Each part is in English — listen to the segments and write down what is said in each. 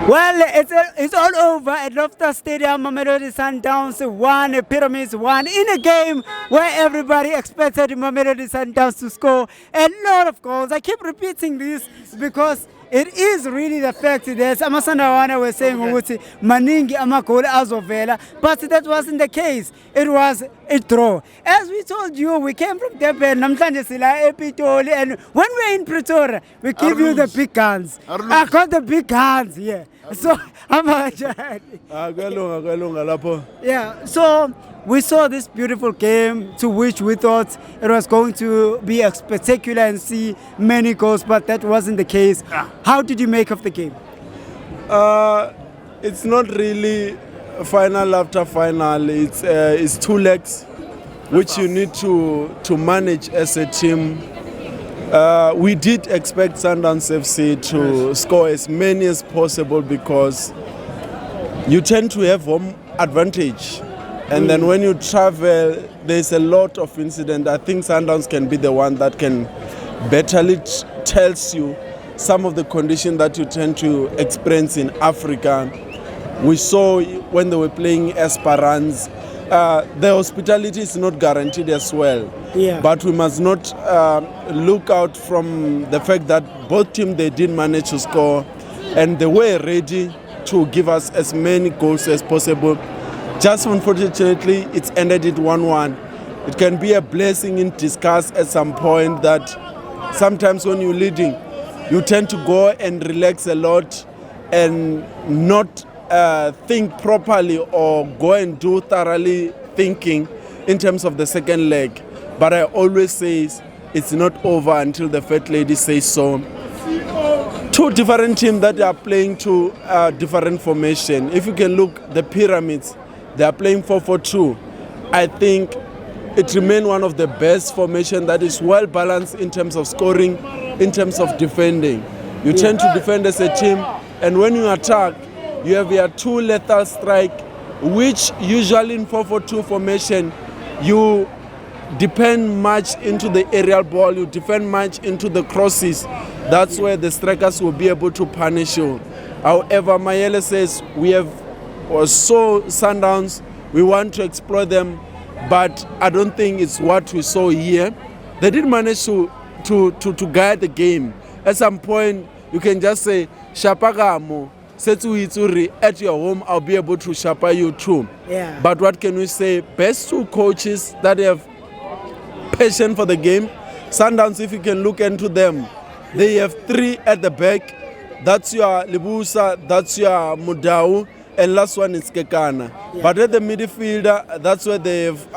Well, it's all over at Loftus Stadium. Mamelodi Sundowns won, Pyramids won in a game where everybody expected Mamelodi Sundowns to score a lot of goals. I keep repeating this because it is really the fact that Amasandawana were saying ukuthi maningi amagoli azovela, but that wasn't the case. It was a draw. As we told you, we came from Durban, namhlanje sila ePitoli, and when we're in Pretoria, we give you the big guns. I got the big guns, yeah. So, yeah, so we saw this beautiful game to which we thought it was going to be spectacular and see many goals, but that wasn't the case. How did you make of the game? It's not really final after final. It's two legs, which you need to manage as a team. We did expect Sundowns FC to score as many as possible because you tend to have home advantage. And then when you travel, there's a lot of incident. I think Sundowns can be the one that can betterly tells you some of the conditions that you tend to experience in Africa. We saw when they were playing Esperance, the hospitality is not guaranteed as well. Yeah. But we must not look out from the fact that both teams, they did manage to score and they were ready to give us as many goals as possible. Just unfortunately, it's ended at 1-1. It can be a blessing in disguise at some point that sometimes when you're leading, you tend to go and relax a lot and not think properly or go and do thoroughly thinking in terms of the second leg. But I always say it's not over until the Fat Lady says so. Two different teams that are playing to different formation. If you can look, the Pyramids, they are playing 4-4-2. I think it remains one of the best formation that is well balanced in terms of scoring, in terms of defending. You tend to defend as a team, and when you attack, you have your two lethal strike, which usually in 4-4-2 formation, you depend much into the aerial ball, you depend much into the crosses. That's where the strikers will be able to punish you. However, Mayele says we have so Sundowns, we want to exploit them, but I don't think it's what we saw here. They did manage to guide the game. At some point, you can just say, Shapagamo, Setsuhitsuri, at your home, I'll be able to shapa you too. Yeah. But what can we say? Best two coaches that have passion for the game. Sundowns, if you can look into them, they have three at the back. That's your Libusa, that's your Mudau, and last one is Kekana. Yeah. But at the midfielder, that's where they have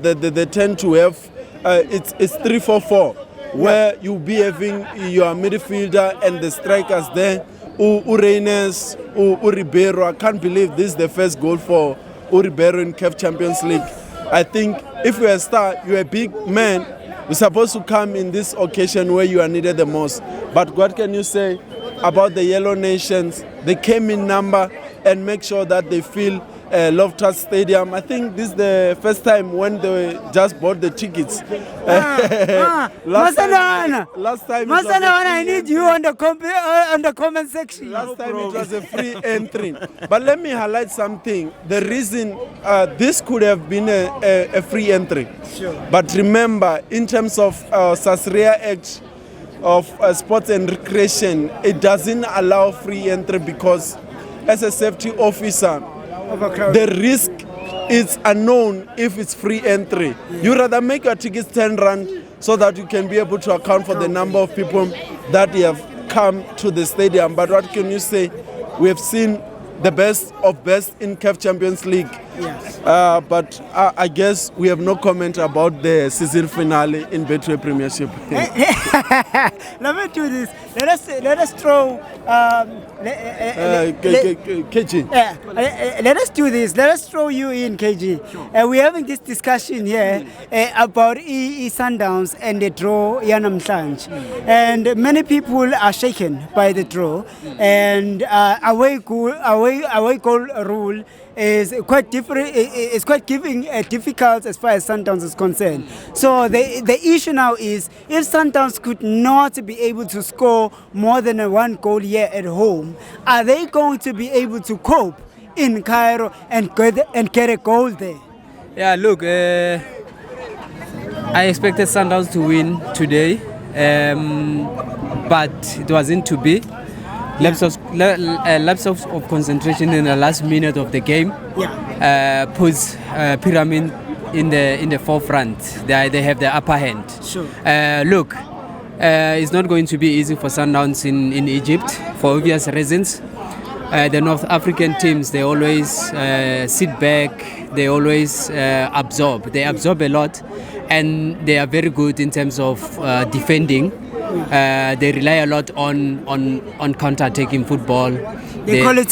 they tend to have it's 3-4-4, where you'll be having your midfielder and the strikers there. Ureines, Uribero. I can't believe this is the first goal for Uribero in CAF Champions League. I think if you're a star, you're a big man, you're supposed to come in this occasion where you are needed the most. But what can you say about the Yellow Nations? They came in number and make sure that they fill Loftus Stadium. I think this is the first time when they just bought the tickets. Last time I need you on the comment section. Last time it was a free entry. But let me highlight something. The reason this could have been a free entry. Sure. But remember, in terms of Sasria Act of Sports and Recreation, it doesn't allow free entry because as a safety officer, the risk is unknown if it's free entry. You rather make your tickets 10 rand so that you can be able to account for the number of people that have come to the stadium. But what can you say? We have seen the best of best in CAF Champions League. Yes. But I guess we have no comment about the season finale in Betway Premiership. Let me do this. Let us throw. KG. Let us do this. Let us throw you in, KG. Sure. We're having this discussion here about Sundowns and the draw Yanamsanj. And many people are shaken by the draw and away goal rule. is quite different. It's quite difficult as far as Sundowns is concerned. So the issue now is if Sundowns could not be able to score more than one goal here at home, are they going to be able to cope in Cairo and get a goal there? Yeah, look, I expected Sundowns to win today, but it wasn't to be. Lapse of concentration in the last minute of the game puts Pyramid in the forefront. They have the upper hand. Sure. Look, it's not going to be easy for Sundowns in Egypt for obvious reasons. The North African teams, they always sit back, they always absorb. They absorb a lot, and they are very good in terms of defending. They rely a lot on counter-attacking football. They call it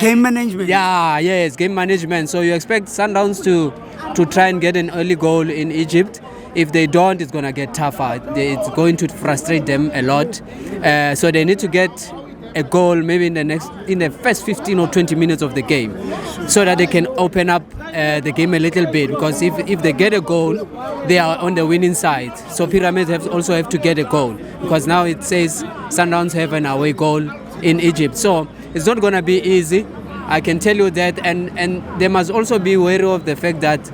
game management. Yeah, yes, game management. So you expect Sundowns to try and get an early goal in Egypt. If they don't, it's going to get tougher. It's going to frustrate them a lot. So they need to get a goal maybe in the first 15 or 20 minutes of the game, so that they can open up the game a little bit. Because if they get a goal, they are on the winning side. So Pyramids also have to get a goal, because now it says Sundowns have an away goal in Egypt. So it's not going to be easy, I can tell you that. And they must also be wary of the fact that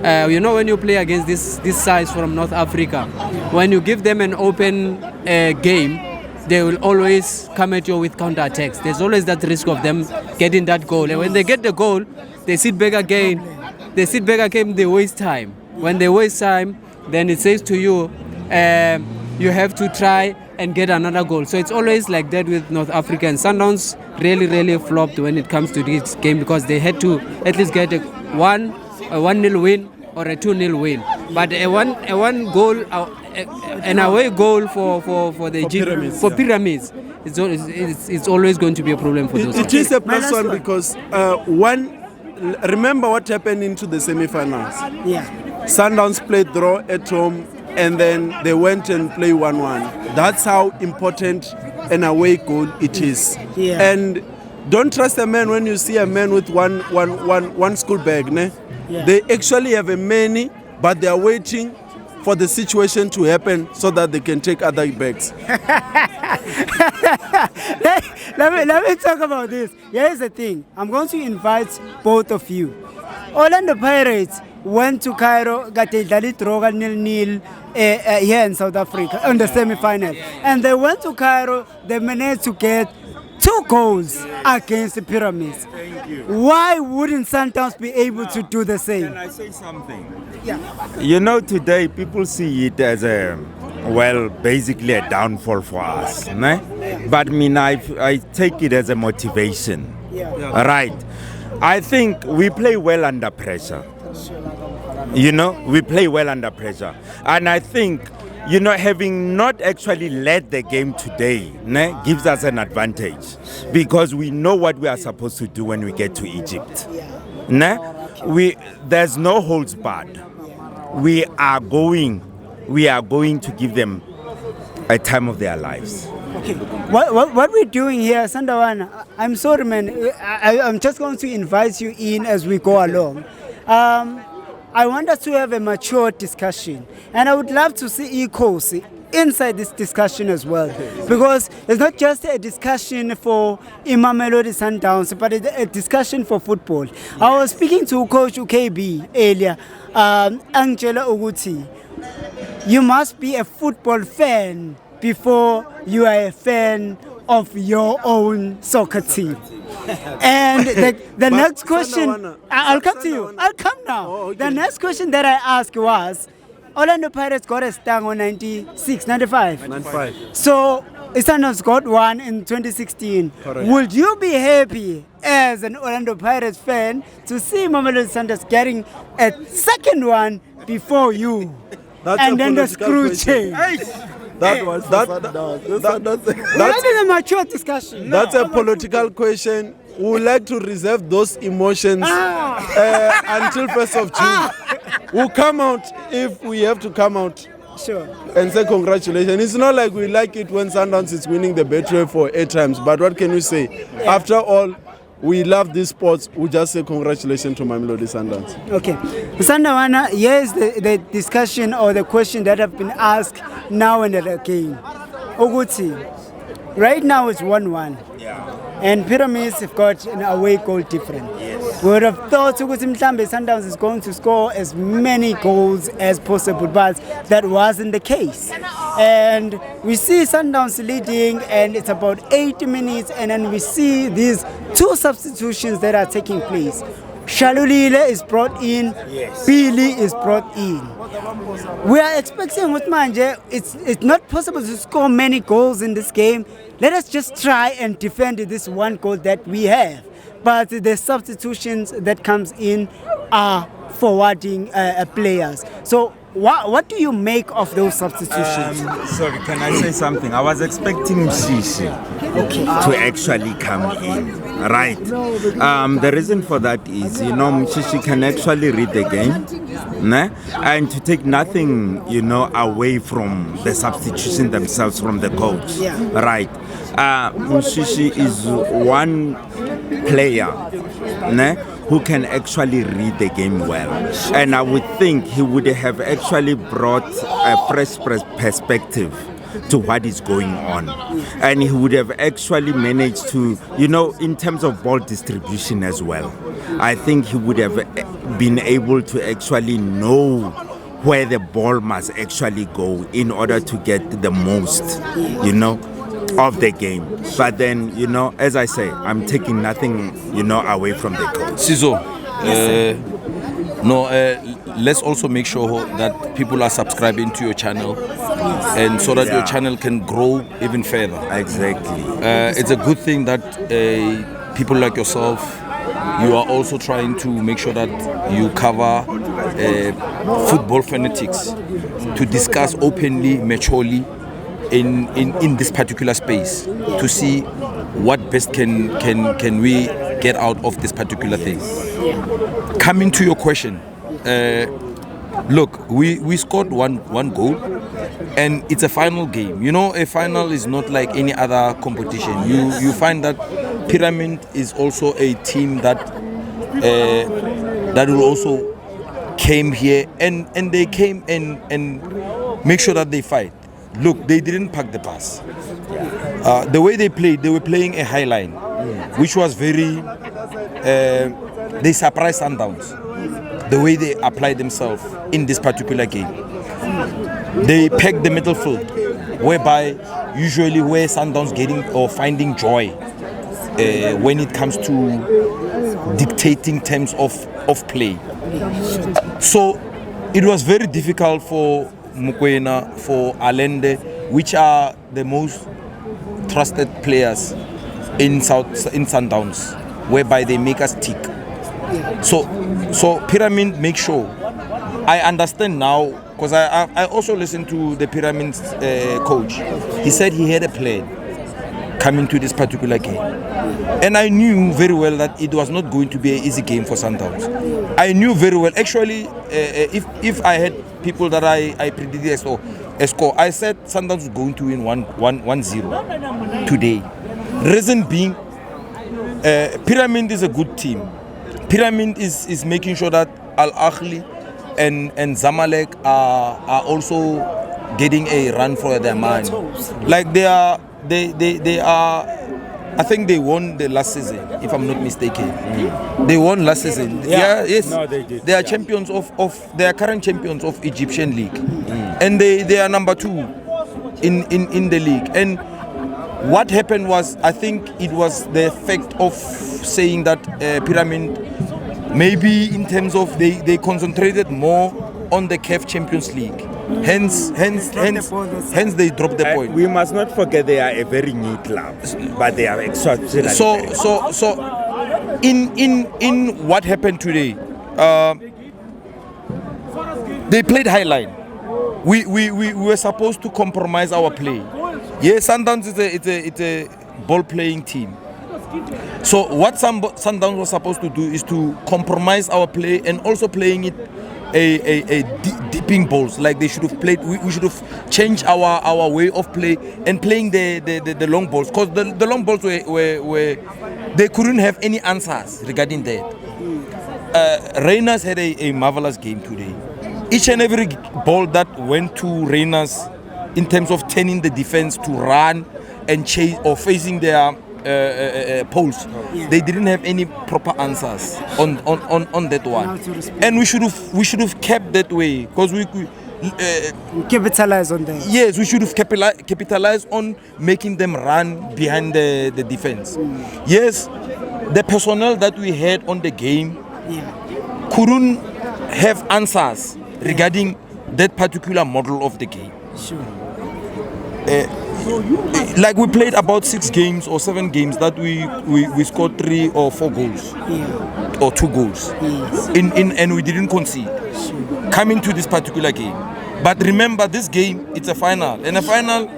when you play against this size from North Africa, when you give them an open game, they will always come at you with counter-attacks. There's always that risk of them getting that goal. And when they get the goal, they sit back again. They waste time. When they waste time, then it says to you, you have to try and get another goal. So it's always like that with North Africa. And Sundowns really flopped when it comes to this game, because they had to at least get a 1-0 win or a 2-0 win. But a one goal, an away goal for Pyramids, it's always going to be a problem for those. It is a plus one because remember what happened into the semi-finals. Yeah. Sundowns played draw at home, and then they went and played 1-1. That's how important an away goal it is. Yeah. And don't trust a man when you see a man with one school bag. Ne? Yeah. They actually have a many, but they are waiting for the situation to happen so that they can take other bags. let me talk about this. Here's the thing. I'm going to invite both of you. Orlando Pirates went to Cairo, got a draw 0-0 here in South Africa in the semi-final. And they went to Cairo, they managed to get 2 goals against the Pyramids. Thank you. Why wouldn't Sundowns be able to do the same? Can I say something? Yeah. You know, today people see it as basically a downfall for us. Ne? But I take it as a motivation. Yeah. Right. I think we play well under pressure. We play well under pressure. And I think, having not actually led the game today gives us an advantage, because we know what we are supposed to do when we get to Egypt. There's no holds barred. We are going to give them a time of their lives. Okay. What we're doing here, Sandawana, I'm sorry, man. I'm just going to invite you in as we go along. I want us to have a mature discussion, and I would love to see Ikosi inside this discussion as well, because it's not just a discussion for Mamelodi Sundowns, but a discussion for football. I was speaking to Coach UKB earlier, Angela Uguti. You must be a football fan before you are a fan of your own soccer team. And the next question, I'll come to you. I'll come now. Oh, okay. The next question that I asked was, Orlando Pirates got a stung on 96, 95. 95. So Sundowns got one in 2016. Correct. Would you be happy as an Orlando Pirates fan to see Mamelodi Sundowns getting a second one before you? And then the screw change. That's a mature discussion. That's a political question. We would like to reserve those emotions until 1st of June. We'll come out if we have to come out. Sure. And say congratulations. It's not like we like it when Sundowns is winning the Betway for 8 times, but what can we say? Yeah. After all, we love these sports. We just say congratulations to Mamelodi Sundowns. Okay. Sandawana, here's the discussion or the question that have been asked now and again. Oguti, right now it's 1-1. Yeah. And Pyramids have got an away goal different. Yes. We would have thought Uguti Mhlambe Sundowns is going to score as many goals as possible, but that wasn't the case. And we see Sundowns leading, and it's about 80 minutes, and then we see these two substitutions that are taking place. Shalulile is brought in, Yes. Billy is brought in. We are expecting with Manje, it's not possible to score many goals in this game. Let us just try and defend this one goal that we have. But the substitutions that comes in are forwarding players. So what do you make of those substitutions? Sorry, can I say something? I was expecting Mshishi to actually come in, right? The reason for that is, Mshishi can actually read the game, né? And to take nothing, away from the substitution themselves from the coach, right? Mshishi is one player, né, who can actually read the game well, and I would think he would have actually brought a fresh perspective to what is going on, and he would have actually managed to, in terms of ball distribution as well, I think he would have been able to actually know where the ball must actually go in order to get the most, of the game. But then, as I say, I'm taking nothing, away from the coach. Sizo, let's also make sure that people are subscribing to your channel, and so that your channel can grow even further. Exactly. It's a good thing that people like yourself, you are also trying to make sure that you cover football fanatics, to discuss openly, maturely, in this particular space, to see what best can we get out of this particular thing. Coming to your question, look, we scored one goal, and it's a final game. A final is not like any other competition. You find that Pyramid is also a team that will also came here and they came and make sure that they fight. Look, they didn't pack the bus. The way they played, they were playing a high line, which was very. They surprised Sundowns. The way they applied themselves in this particular game, they packed the middle field, whereby usually where Sundowns getting or finding joy when it comes to dictating terms of play. So it was very difficult for Mukwena, for Allende, which are the most trusted players in Sundowns, whereby they make us tick. So Pyramid make sure. I understand now, because I also listened to the Pyramid's coach. He said he had a plan coming to this particular game, and I knew very well that it was not going to be an easy game for Sundowns. I knew very well. Actually, if I had people that I predicted a score, I said Sundowns was going to win 1-0 today. Reason being, Pyramid is a good team. Pyramid is making sure that Al Ahly and Zamalek are also getting a run for their money. Like they are. I think they won the last season, if I'm not mistaken. They won last season. Yeah, yes. No, they did. They are champions they are current champions of Egyptian league, and they are number 2 in the league. And what happened was, I think it was the effect of saying that Pyramid, maybe in terms of they concentrated more on the CAF Champions League. Hence they dropped the point. We must not forget they are a very new club, but they are extraordinary. So in what happened today, they played high line. We were supposed to compromise our play. Yes, Sundowns it's a ball playing team. So what Sundowns was supposed to do is to compromise our play and also playing it a deeping balls. Like they should have played. We should have changed our way of play and playing the long balls, because the long balls were they couldn't have any answers regarding that. Reyners had a marvelous game today. Each and every ball that went to Reyners in terms of turning the defense to run and chase or facing their poles, they didn't have any proper answers on that one. And we should have kept that way, because we capitalize on that. Yes, we should have capitalized on making them run behind the defense. Yes, the personnel that we had on the game couldn't have answers regarding that particular model of the game. Sure. Like we played about 6 games or 7 games that we scored 3 or 4 goals or 2 goals and we didn't concede coming to this particular game. But remember, this game, it's a final, and a final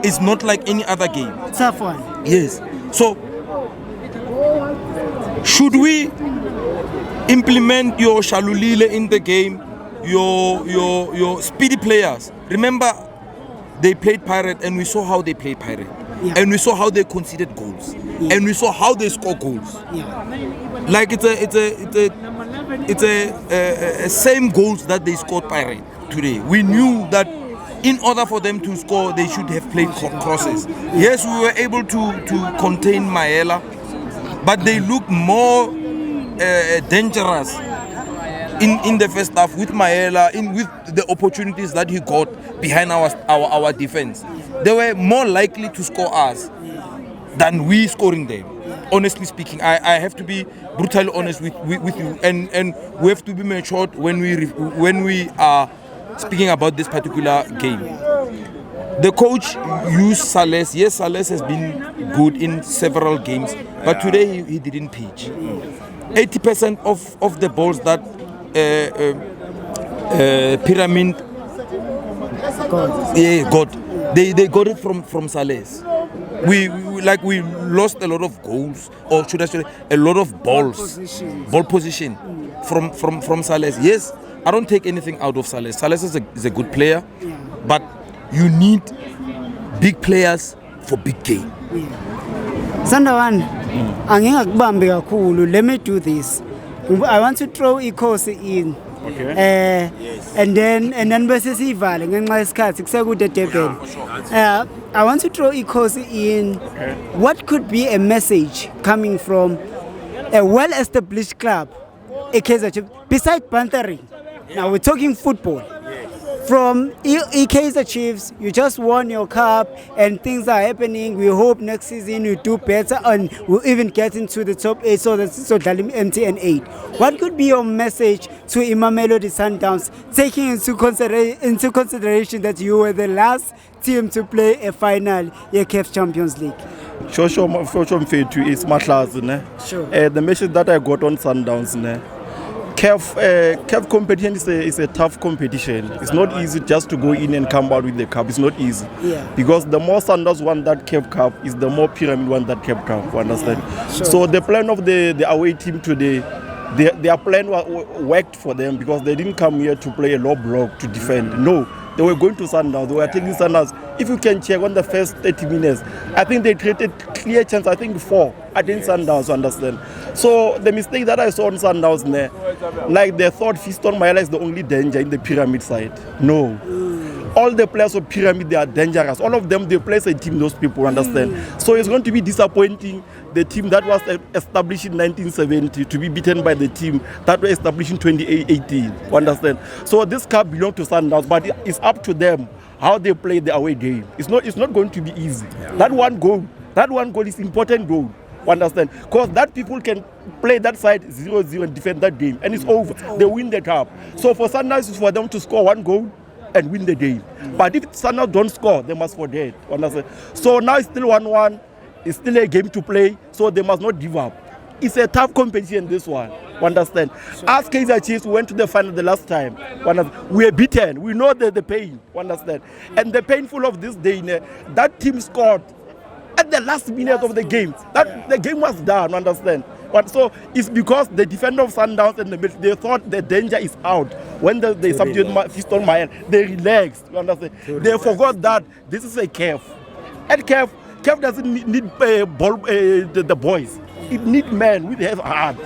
is not like any other game. Tough one. Yes. So should we implement your Shalulile in the game, your speedy players? Remember, they played Pirate, and we saw how they played Pirate, and we saw how they conceded goals, and we saw how they score goals. Like it's a same goals that they scored Pirate today. We knew that in order for them to score, they should have played crosses. Yes, we were able to contain Maela, but they look more dangerous in the first half with Maela, with the opportunities that he got behind our defense. They were more likely to score us than we scoring them. Honestly speaking, I have to be brutally honest with you, and we have to be matured when we are speaking about this particular game. The coach used Sales. Yes, Sales has been good in several games, but today he didn't pitch. 80% of the balls that Pyramid got, they got it from Sales. We lost a lot of goals, or should I say a lot of ball position from Sales. Yes, I don't take anything out of Sales. Sales is a good player, but you need big players for big game. Sandawan, angingakubambi kakhulu. Let me do this. I want to throw Ikosi in. Okay. And then versus Ivale ngenxa yesikhathi kusekude Durban. I want to throw Ikosi in. Okay. What could be a message coming from a well-established club, a Kaizer Chiefs, besides bantering? Now we're talking football. From Kaizer Chiefs, you just won your cup and things are happening. We hope next season you do better and we'll even get into the top 8, so Dalim MTN 8. What could be your message to Mamelodi Sundowns, taking into consideration that you were the last team to play a final in CAF Champions League? Sure, it's my class. Sure. The message that I got on Sundowns, CAF competition is a tough competition. It's not easy just to go in and come out with the cup. It's not easy. Because the more Sundowns want that CAF Cup, is the more Pyramid want that CAF Cup. You understand? Sure. So the plan of the away team today, their plan worked for them, because they didn't come here to play a low block to defend. No, they were going to Sundowns. They were taking Sundowns. If you can check on the first 30 minutes, I think they created clear chance. I think 4 against Sundowns. Understand? So the mistake that I saw on Sundowns, like they thought Fiston Maela is the only danger in the Pyramid side. No. All the players of Pyramid, they are dangerous. All of them, they play as a team, those people, understand? So it's going to be disappointing, the team that was established in 1970 to be beaten by the team that was established in 2018, understand? So this cup belongs to Sundowns, but it's up to them how they play the away game. It's not going to be easy. That one goal is important goal. Understand? Because that people can play that side 0-0 and defend that game, and it's over. They win the cup. So for Sundowns, it's for them to score 1 goal and win the game. But if Sundowns don't score, they must forget. Understand? So now it's still 1-1. It's still a game to play, so they must not give up. It's a tough competition, this one. Understand? As Kaizer Chiefs went to the final the last time, we were beaten. We know the pain. Understand? And the painful of this day, that team scored at the last minute of the game. The game was done, understand? But so it's because the defender of Sundowns and the mid, they thought the danger is out. When they subdued Fiston Mayan, they relaxed. You understand? They forgot that this is a CAF. And CAF doesn't need the boys. It needs men with have heart.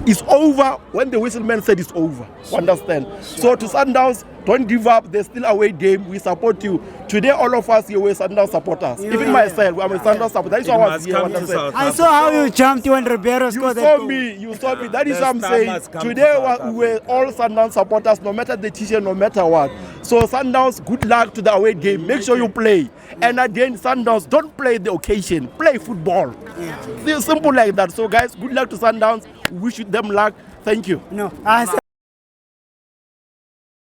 It's over when the whistleman said it's over. You understand? So to Sundowns, don't give up. There's still away game. We support you. Today, all of us here were Sundowns supporters. Even myself, I'm a Sundowns supporter. That's why I was here. I saw how you jumped when Ribeiro scored that goal. You saw me. That is what I'm saying. Today, we were all Sundowns supporters, no matter the teacher, no matter what. So Sundowns, good luck to the away game. Make sure you play. And again, Sundowns, don't play the occasion. Play football. It's simple like that. So guys, good luck to Sundowns. We wish them luck. Thank you. No,